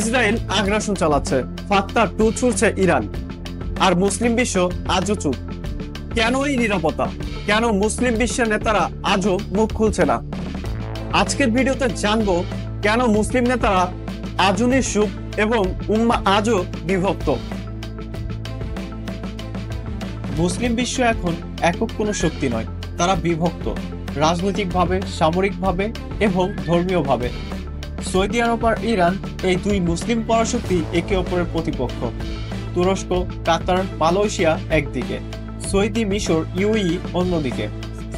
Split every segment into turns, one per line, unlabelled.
Israel আগ্রাসন চালাচ্ছে, ফাত্তা two ছুড়ছে Iran, আর মুসলিম বিশ্ব আজও চুপ। কেন এই নীরবতা? কেন মুসলিম বিশ্বের নেতারা আজও মুখ খুলছে না? আজকের ভিডিওতে জানবো কেন মুসলিম নেতারা আজও নিঃসুপ এবং উম্মাহ আজও বিভক্ত। মুসলিম বিশ্ব এখন একক কোনো শক্তি নয়, তারা বিভক্ত রাজনৈতিকভাবে, সামরিকভাবে এবং ধর্মীয়ভাবে। সৌদি আরব আর ইরান এই দুই মুসলিম পরাশক্তি একে অপরের প্রতিপক্ষ। তুরস্ক, কাতার, মালয়েশিয়া একদিকে, সৌদি, মিশর, ইউএই অন্যদিকে।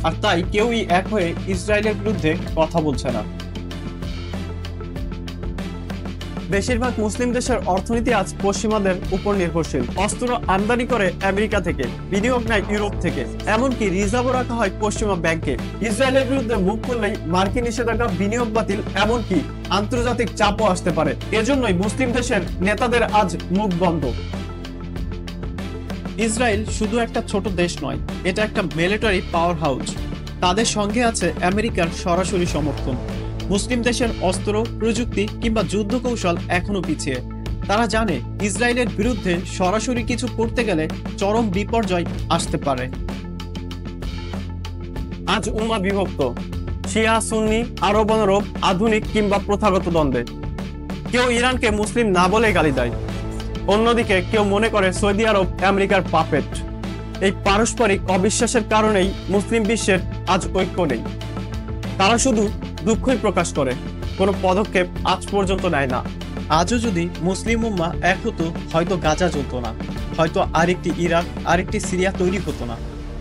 আর তাই কেউই এক হয়ে ইসরায়েলের বিরুদ্ধে কথা বলছে না। বেশিরভাগ মুসলিম দেশের অর্থনীতি আজ পশ্চিমাদের উপর নির্ভরশীল। অস্ত্র আমদানি করে আমেরিকা থেকে, বিনিয়োগ নেয় ইউরোপ থেকে, এমনকি রিজার্ভও রাখা হয় পশ্চিমা ব্যাংকে। ইসরায়েলের বিরুদ্ধে মুখ খুললেই মার্কিন নিষেধাজ্ঞা, বিনিয়োগ বাতিল, এমনকি আন্তর্জাতিক চাপও আসতে পারে। এজন্যই মুসলিম দেশের নেতাদের আজ মুখ বন্ধ। ইসরায়েল শুধু একটা ছোট দেশ নয়, এটা একটা মিলিটারি পাওয়ার হাউস। তাদের সঙ্গে আছে আমেরিকার সরাসরি সমর্থন। মুসলিম দেশের অস্ত্র, প্রযুক্তি কিংবা যুদ্ধ কৌশল এখনো পিছিয়ে। তারা জানে ইসরায়েলের বিরুদ্ধে সরাসরি কিছু করতে গেলে চরম বিপর্যয় আসতে পারে। আজ উম্মাহ বিভক্ত, শিয়া, সুন্নি, আরব অনরব, আধুনিক কিংবা প্রথাগত দ্বন্দ্বে। কেউ ইরানকে মুসলিম না বলে গালি দেয়, অন্যদিকে কেউ মনে করে সৌদি আরব আমেরিকার পাপেট। এই পারস্পরিক অবিশ্বাসের কারণেই মুসলিম বিশ্বের আজ ঐক্য নেই। তারা শুধু দুঃখই প্রকাশ করে, কোনো পদক্ষেপ আজ পর্যন্ত নেয় না। আজও যদি মুসলিম উম্মাহ এক হতো, হয়তো গাজা চলতো না, হয়তো আরেকটি ইরাক, আরেকটি সিরিয়া তৈরি হতো না।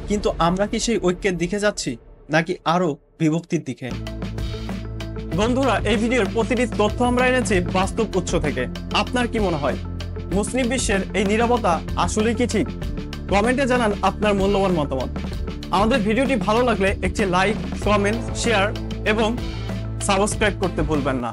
কিন্তু আমরা কি সেই ঐক্যের দিকে যাচ্ছি, নাকি আরো বিভক্তির দিকে? বন্ধুরা, এই ভিডিওর প্রতিটি তথ্য আমরা এনেছি বাস্তব উৎস থেকে। আপনার কি মনে হয়, মুসলিম বিশ্বের এই নীরবতা আসলে কি ঠিক? কমেন্টে জানান আপনার মূল্যবান মতামত। আমাদের ভিডিওটি ভালো লাগলে একটি লাইক, কমেন্ট, শেয়ার এবং সাবস্ক্রাইব করতে ভুলবেন না।